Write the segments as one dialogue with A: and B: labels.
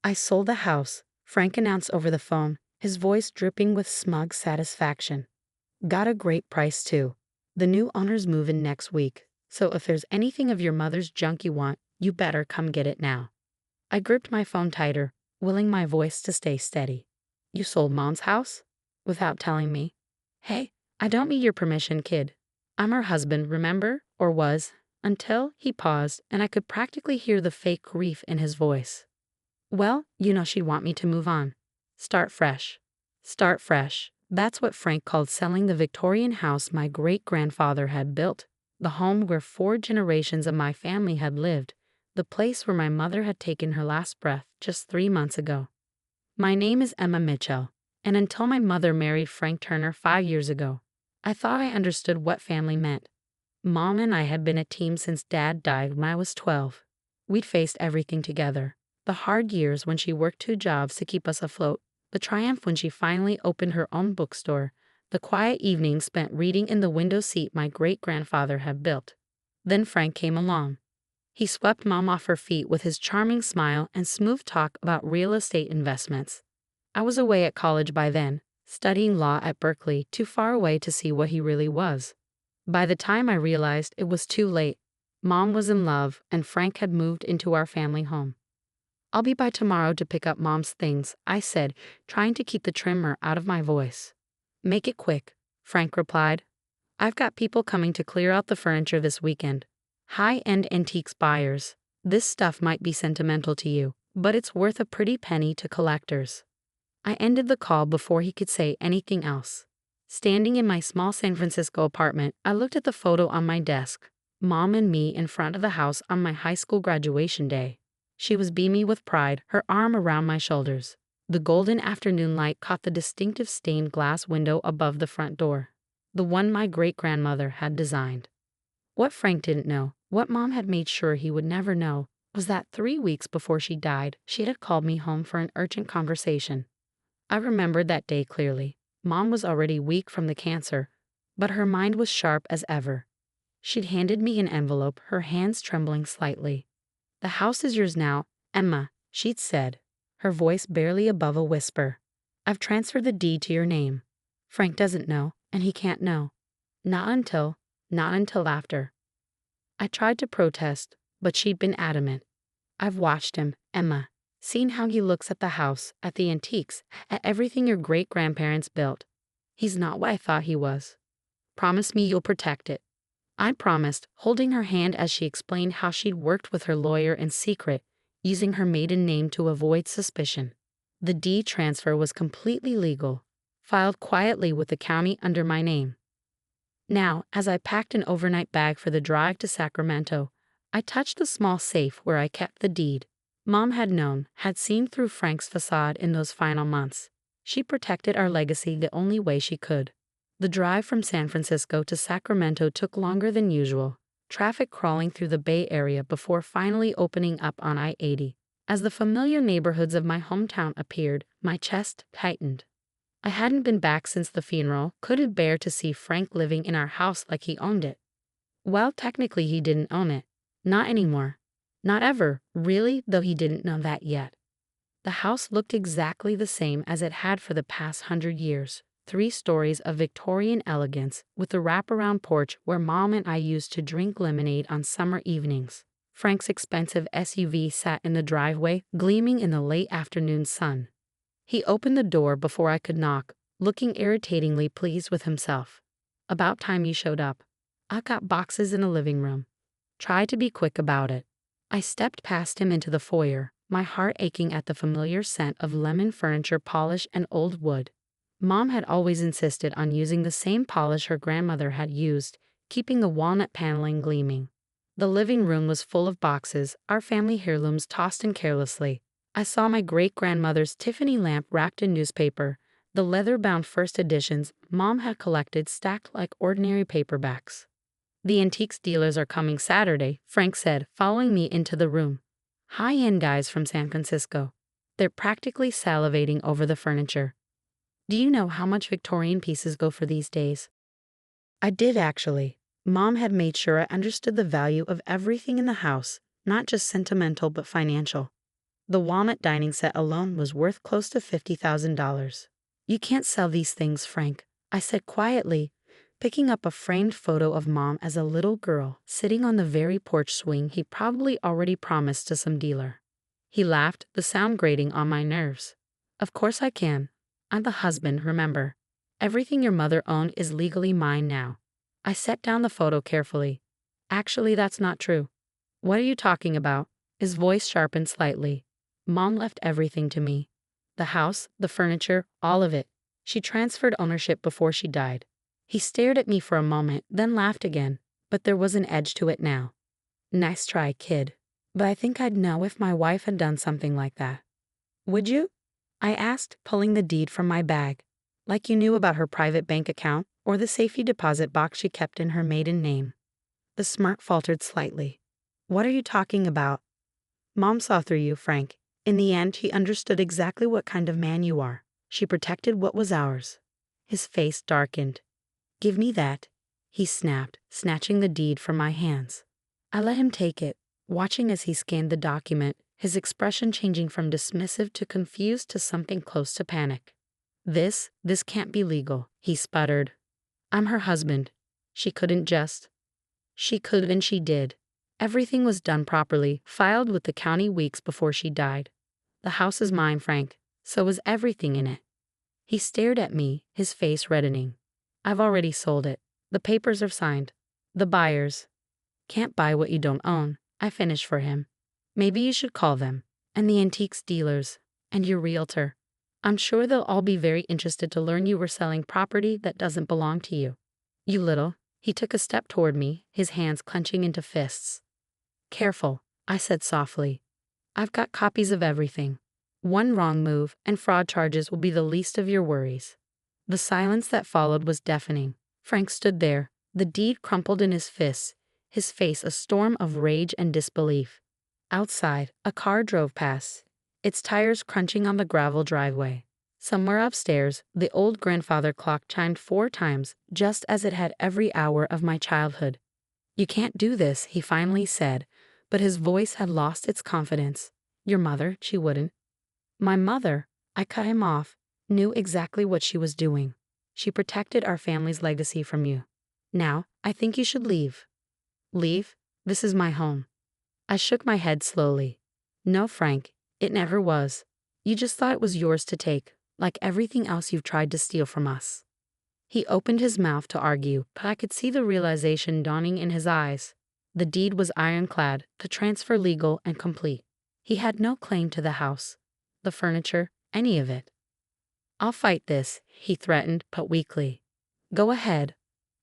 A: I sold the house, Frank announced over the phone, his voice dripping with smug satisfaction. Got a great price too. The new owners move in next week, so if there's anything of your mother's junk you want, you better come get it now. I gripped my phone tighter, willing my voice to stay steady. You sold Mom's house? Without telling me. Hey, I don't need your permission, kid. I'm her husband, remember? Or was, until he paused and I could practically hear the fake grief in his voice. Well, she'd want me to move on. Start fresh. Start fresh. That's what Frank called selling the Victorian house my great-grandfather had built, the home where 4 generations of my family had lived, the place where my mother had taken her last breath just 3 months ago. My name is Emma Mitchell, and until my mother married Frank Turner 5 years ago, I thought I understood what family meant. Mom and I had been a team since Dad died when I was 12. We'd faced everything together. The hard years when she worked 2 jobs to keep us afloat, the triumph when she finally opened her own bookstore, the quiet evenings spent reading in the window seat my great-grandfather had built. Then Frank came along. He swept Mom off her feet with his charming smile and smooth talk about real estate investments. I was away at college by then, studying law at Berkeley, too far away to see what he really was. By the time I realized it was too late, Mom was in love and Frank had moved into our family home. I'll be by tomorrow to pick up Mom's things, I said, trying to keep the tremor out of my voice. Make it quick, Frank replied. I've got people coming to clear out the furniture this weekend. High-end antiques buyers. This stuff might be sentimental to you, but it's worth a pretty penny to collectors. I ended the call before he could say anything else. Standing in my small San Francisco apartment, I looked at the photo on my desk, Mom and me in front of the house on my high school graduation day. She was beaming with pride, her arm around my shoulders. The golden afternoon light caught the distinctive stained glass window above the front door, the one my great-grandmother had designed. What Frank didn't know, what Mom had made sure he would never know, was that 3 weeks before she died, she had called me home for an urgent conversation. I remembered that day clearly. Mom was already weak from the cancer, but her mind was sharp as ever. She'd handed me an envelope, her hands trembling slightly. The house is yours now, Emma, she'd said, her voice barely above a whisper. I've transferred the deed to your name. Frank doesn't know, and he can't know. Not until after. I tried to protest, but she'd been adamant. I've watched him, Emma, seen how he looks at the house, at the antiques, at everything your great-grandparents built. He's not what I thought he was. Promise me you'll protect it. I promised, holding her hand as she explained how she'd worked with her lawyer in secret, using her maiden name to avoid suspicion. The deed transfer was completely legal, filed quietly with the county under my name. Now, as I packed an overnight bag for the drive to Sacramento, I touched the small safe where I kept the deed. Mom had known, had seen through Frank's facade in those final months. She protected our legacy the only way she could. The drive from San Francisco to Sacramento took longer than usual, traffic crawling through the Bay Area before finally opening up on I-80. As the familiar neighborhoods of my hometown appeared, my chest tightened. I hadn't been back since the funeral, couldn't bear to see Frank living in our house like he owned it. Well, technically he didn't own it. Not anymore. Not ever, really, though he didn't know that yet. The house looked exactly the same as it had for the past 100 years. 3 stories of Victorian elegance with a wraparound porch where Mom and I used to drink lemonade on summer evenings. Frank's expensive SUV sat in the driveway, gleaming in the late afternoon sun. He opened the door before I could knock, looking irritatingly pleased with himself. About time you showed up. I've got boxes in the living room. Try to be quick about it. I stepped past him into the foyer, my heart aching at the familiar scent of lemon furniture polish and old wood. Mom had always insisted on using the same polish her grandmother had used, keeping the walnut paneling gleaming. The living room was full of boxes, our family heirlooms tossed in carelessly. I saw my great-grandmother's Tiffany lamp wrapped in newspaper, the leather-bound first editions Mom had collected stacked like ordinary paperbacks. The antiques dealers are coming Saturday, Frank said, following me into the room. High-end guys from San Francisco. They're practically salivating over the furniture. Do you know how much Victorian pieces go for these days? I did actually. Mom had made sure I understood the value of everything in the house, not just sentimental but financial. The walnut dining set alone was worth close to $50,000. You can't sell these things, Frank, I said quietly, picking up a framed photo of Mom as a little girl sitting on the very porch swing he probably already promised to some dealer. He laughed, the sound grating on my nerves. Of course I can. I'm the husband, remember. Everything your mother owned is legally mine now. I set down the photo carefully. Actually, that's not true. What are you talking about? His voice sharpened slightly. Mom left everything to me. The house, the furniture, all of it. She transferred ownership before she died. He stared at me for a moment, then laughed again, but there was an edge to it now. Nice try, kid. But I think I'd know if my wife had done something like that. Would you? I asked, pulling the deed from my bag. Like you knew about her private bank account or the safety deposit box she kept in her maiden name. The smirk faltered slightly. What are you talking about? Mom saw through you, Frank. In the end, she understood exactly what kind of man you are. She protected what was ours. His face darkened. Give me that, he snapped, snatching the deed from my hands. I let him take it, watching as he scanned the document, his expression changing from dismissive to confused to something close to panic. This can't be legal, he sputtered. I'm her husband. She couldn't just. She could and she did. Everything was done properly, filed with the county weeks before she died. The house is mine, Frank. So is everything in it. He stared at me, his face reddening. I've already sold it. The papers are signed. The buyers. Can't buy what you don't own, I finished for him. Maybe you should call them. And the antiques dealers. And your realtor. I'm sure they'll all be very interested to learn you were selling property that doesn't belong to you. You little. He took a step toward me, his hands clenching into fists. Careful, I said softly. I've got copies of everything. One wrong move, and fraud charges will be the least of your worries. The silence that followed was deafening. Frank stood there, the deed crumpled in his fists, his face a storm of rage and disbelief. Outside, a car drove past, its tires crunching on the gravel driveway. Somewhere upstairs, the old grandfather clock chimed 4 times, just as it had every hour of my childhood. You can't do this, he finally said, but his voice had lost its confidence. Your mother, she wouldn't. My mother, I cut him off, knew exactly what she was doing. She protected our family's legacy from you. Now, I think you should leave. Leave? This is my home. I shook my head slowly. No, Frank, it never was. You just thought it was yours to take, like everything else you've tried to steal from us. He opened his mouth to argue, but I could see the realization dawning in his eyes. The deed was ironclad, the transfer legal and complete. He had no claim to the house, the furniture, any of it. I'll fight this, he threatened, but weakly. Go ahead,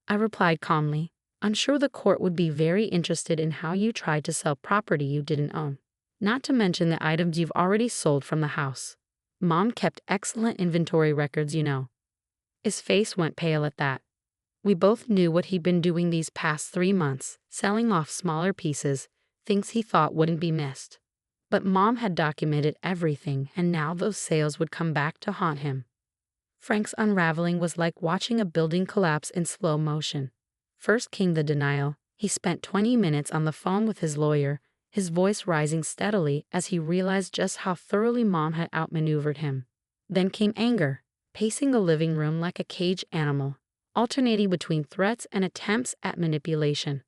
A: I replied calmly. I'm sure the court would be very interested in how you tried to sell property you didn't own, not to mention the items you've already sold from the house. Mom kept excellent inventory records, you know. His face went pale at that. We both knew what he'd been doing these past 3 months, selling off smaller pieces, things he thought wouldn't be missed. But Mom had documented everything, and now those sales would come back to haunt him. Frank's unraveling was like watching a building collapse in slow motion. First came the denial. He spent 20 minutes on the phone with his lawyer, his voice rising steadily as he realized just how thoroughly Mom had outmaneuvered him. Then came anger, pacing the living room like a caged animal, alternating between threats and attempts at manipulation.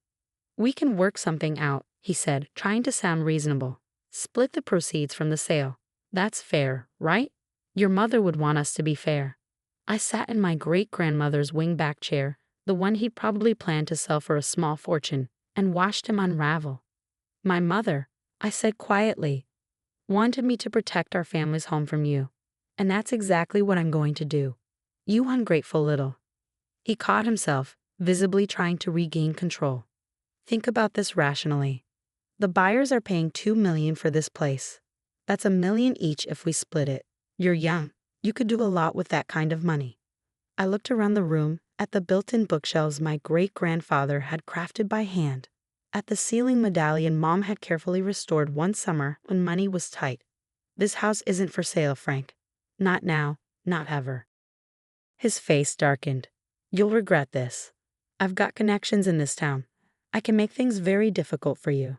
A: We can work something out, he said, trying to sound reasonable. Split the proceeds from the sale. That's fair, right? Your mother would want us to be fair. I sat in my great-grandmother's wing-back chair, the one he'd probably planned to sell for a small fortune, and watched him unravel. My mother, I said quietly, wanted me to protect our family's home from you. And that's exactly what I'm going to do. You ungrateful little. He caught himself, visibly trying to regain control. Think about this rationally. The buyers are paying $2 million for this place. That's $1 million each if we split it. You're young. You could do a lot with that kind of money. I looked around the room, at the built-in bookshelves my great-grandfather had crafted by hand, at the ceiling medallion Mom had carefully restored one summer when money was tight. This house isn't for sale, Frank. Not now, not ever. His face darkened. You'll regret this. I've got connections in this town. I can make things very difficult for you.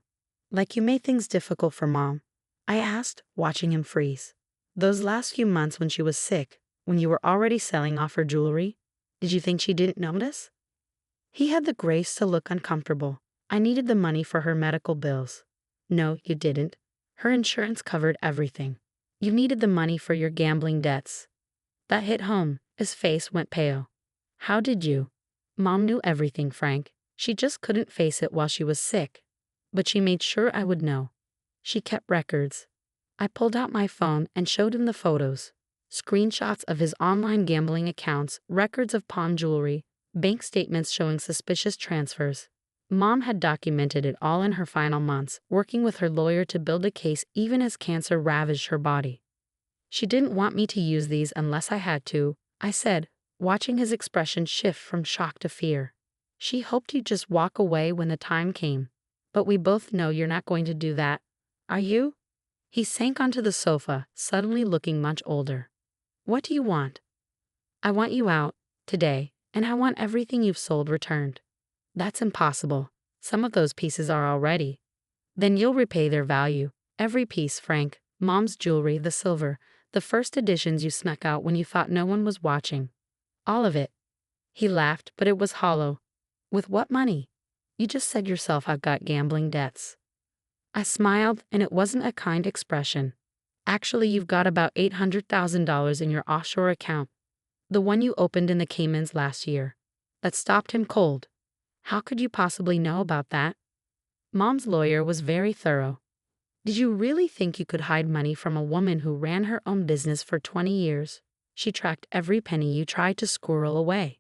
A: Like you made things difficult for Mom. I asked, watching him freeze. Those last few months when she was sick, when you were already selling off her jewelry, did you think she didn't notice? He had the grace to look uncomfortable. I needed the money for her medical bills. No, you didn't. Her insurance covered everything. You needed the money for your gambling debts. That hit home. His face went pale. How did you? Mom knew everything, Frank. She just couldn't face it while she was sick. But she made sure I would know. She kept records. I pulled out my phone and showed him the photos. Screenshots of his online gambling accounts, records of pawn jewelry, bank statements showing suspicious transfers. Mom had documented it all in her final months, working with her lawyer to build a case even as cancer ravaged her body. She didn't want me to use these unless I had to, I said, watching his expression shift from shock to fear. She hoped you'd just walk away when the time came. But we both know you're not going to do that. Are you? He sank onto the sofa, suddenly looking much older. What do you want? I want you out, today, and I want everything you've sold returned. That's impossible. Some of those pieces are already. Then you'll repay their value. Every piece, Frank. Mom's jewelry, the silver, the first editions you snuck out when you thought no one was watching. All of it. He laughed, but it was hollow. With what money? You just said yourself I've got gambling debts. I smiled, and it wasn't a kind expression. Actually, you've got about $800,000 in your offshore account, the one you opened in the Caymans last year. That stopped him cold. How could you possibly know about that? Mom's lawyer was very thorough. Did you really think you could hide money from a woman who ran her own business for 20 years? She tracked every penny you tried to squirrel away.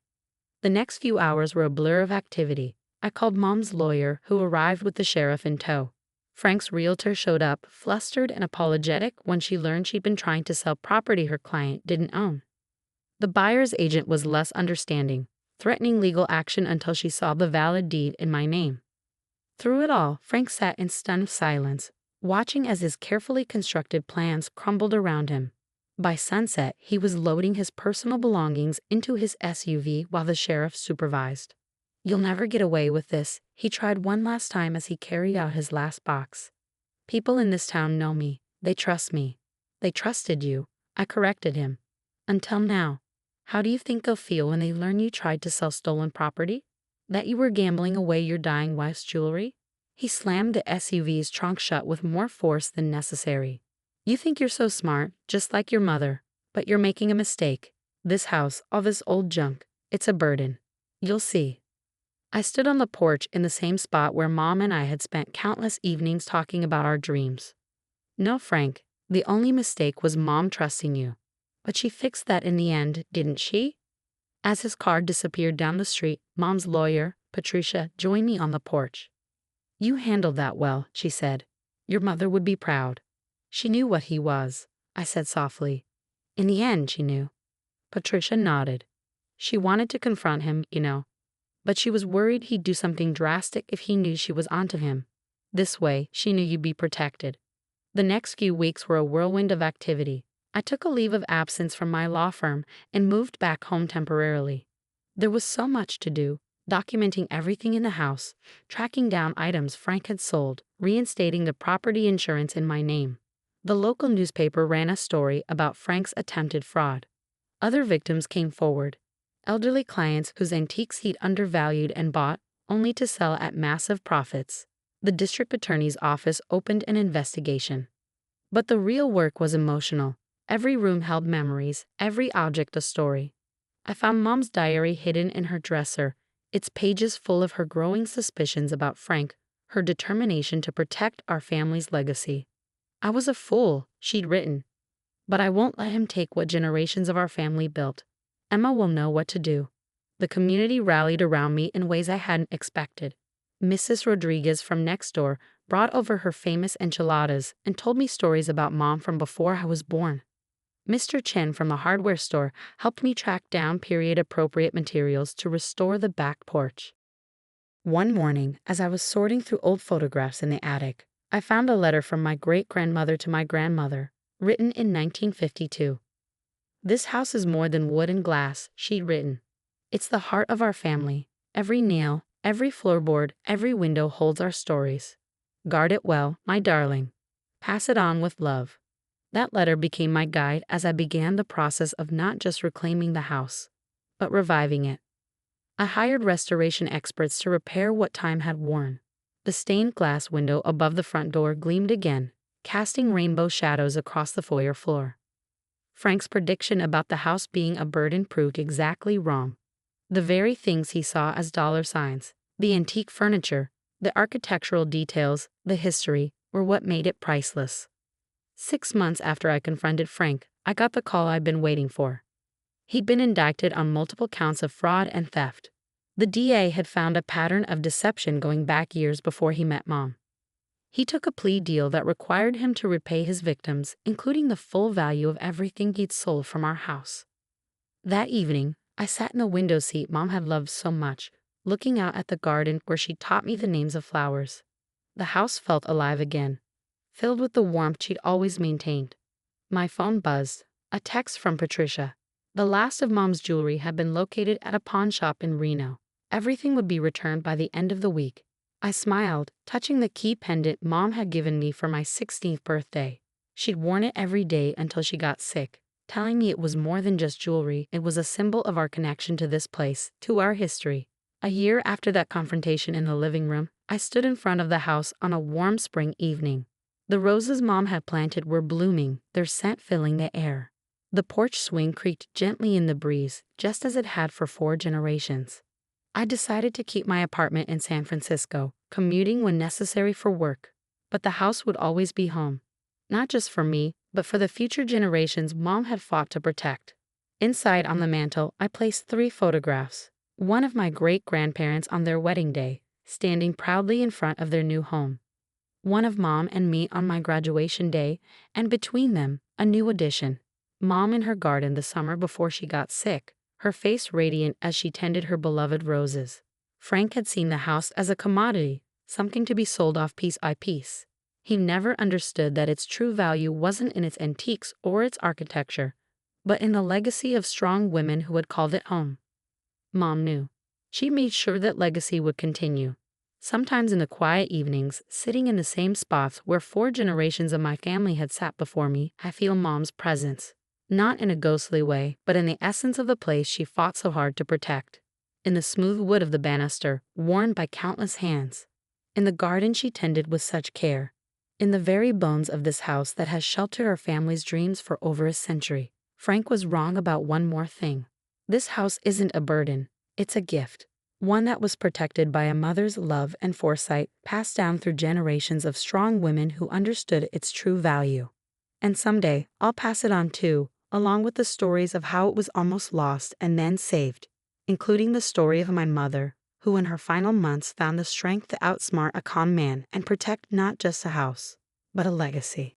A: The next few hours were a blur of activity. I called Mom's lawyer, who arrived with the sheriff in tow. Frank's realtor showed up, flustered and apologetic when she learned she'd been trying to sell property her client didn't own. The buyer's agent was less understanding, threatening legal action until she saw the valid deed in my name. Through it all, Frank sat in stunned silence, watching as his carefully constructed plans crumbled around him. By sunset, he was loading his personal belongings into his SUV while the sheriff supervised. You'll never get away with this, he tried one last time as he carried out his last box. People in this town know me. They trust me. They trusted you. I corrected him. Until now. How do you think they'll feel when they learn you tried to sell stolen property? That you were gambling away your dying wife's jewelry? He slammed the SUV's trunk shut with more force than necessary. You think you're so smart, just like your mother, but you're making a mistake. This house, all this old junk, it's a burden. You'll see. I stood on the porch in the same spot where Mom and I had spent countless evenings talking about our dreams. No, Frank, the only mistake was Mom trusting you. But she fixed that in the end, didn't she? As his car disappeared down the street, Mom's lawyer, Patricia, joined me on the porch. You handled that well, she said. Your mother would be proud. She knew what he was, I said softly. In the end, she knew. Patricia nodded. She wanted to confront him, you know. But she was worried he'd do something drastic if he knew she was onto him. This way, she knew you'd be protected. The next few weeks were a whirlwind of activity. I took a leave of absence from my law firm and moved back home temporarily. There was so much to do, documenting everything in the house, tracking down items Frank had sold, reinstating the property insurance in my name. The local newspaper ran a story about Frank's attempted fraud. Other victims came forward. Elderly clients whose antiques he'd undervalued and bought, only to sell at massive profits. The district attorney's office opened an investigation. But the real work was emotional. Every room held memories, every object a story. I found Mom's diary hidden in her dresser, its pages full of her growing suspicions about Frank, her determination to protect our family's legacy. I was a fool, she'd written. But I won't let him take what generations of our family built. Emma will know what to do. The community rallied around me in ways I hadn't expected. Mrs. Rodriguez from next door brought over her famous enchiladas and told me stories about Mom from before I was born. Mr. Chen from the hardware store helped me track down period-appropriate materials to restore the back porch. One morning, as I was sorting through old photographs in the attic, I found a letter from my great-grandmother to my grandmother, written in 1952. This house is more than wood and glass, she'd written. It's the heart of our family. Every nail, every floorboard, every window holds our stories. Guard it well, my darling. Pass it on with love. That letter became my guide as I began the process of not just reclaiming the house, but reviving it. I hired restoration experts to repair what time had worn. The stained glass window above the front door gleamed again, casting rainbow shadows across the foyer floor. Frank's prediction about the house being a burden proved exactly wrong. The very things he saw as dollar signs, the antique furniture, the architectural details, the history, were what made it priceless. 6 months after I confronted Frank, I got the call I'd been waiting for. He'd been indicted on multiple counts of fraud and theft. The DA had found a pattern of deception going back years before he met Mom. He took a plea deal that required him to repay his victims, including the full value of everything he'd sold from our house. That evening, I sat in the window seat Mom had loved so much, looking out at the garden where she taught me the names of flowers. The house felt alive again, filled with the warmth she'd always maintained. My phone buzzed, a text from Patricia. The last of Mom's jewelry had been located at a pawn shop in Reno. Everything would be returned by the end of the week. I smiled, touching the key pendant Mom had given me for my 16th birthday. She'd worn it every day until she got sick, telling me it was more than just jewelry. It was a symbol of our connection to this place, to our history. A year after that confrontation in the living room, I stood in front of the house on a warm spring evening. The roses Mom had planted were blooming, their scent filling the air. The porch swing creaked gently in the breeze, just as it had for 4 generations. I decided to keep my apartment in San Francisco, commuting when necessary for work. But the house would always be home. Not just for me, but for the future generations Mom had fought to protect. Inside on the mantel, I placed 3 photographs. One of my great-grandparents on their wedding day, standing proudly in front of their new home. One of Mom and me on my graduation day, and between them, a new addition. Mom in her garden the summer before she got sick, her face radiant as she tended her beloved roses. Frank had seen the house as a commodity, something to be sold off piece by piece. He never understood that its true value wasn't in its antiques or its architecture, but in the legacy of strong women who had called it home. Mom knew. She made sure that legacy would continue. Sometimes in the quiet evenings, sitting in the same spots where 4 generations of my family had sat before me, I feel Mom's presence. Not in a ghostly way, but in the essence of the place she fought so hard to protect. In the smooth wood of the banister, worn by countless hands. In the garden she tended with such care. In the very bones of this house that has sheltered our family's dreams for over a century. Frank was wrong about one more thing. This house isn't a burden, it's a gift. One that was protected by a mother's love and foresight, passed down through generations of strong women who understood its true value. And someday, I'll pass it on too, along with the stories of how it was almost lost and then saved, including the story of my mother, who in her final months found the strength to outsmart a con man and protect not just a house, but a legacy.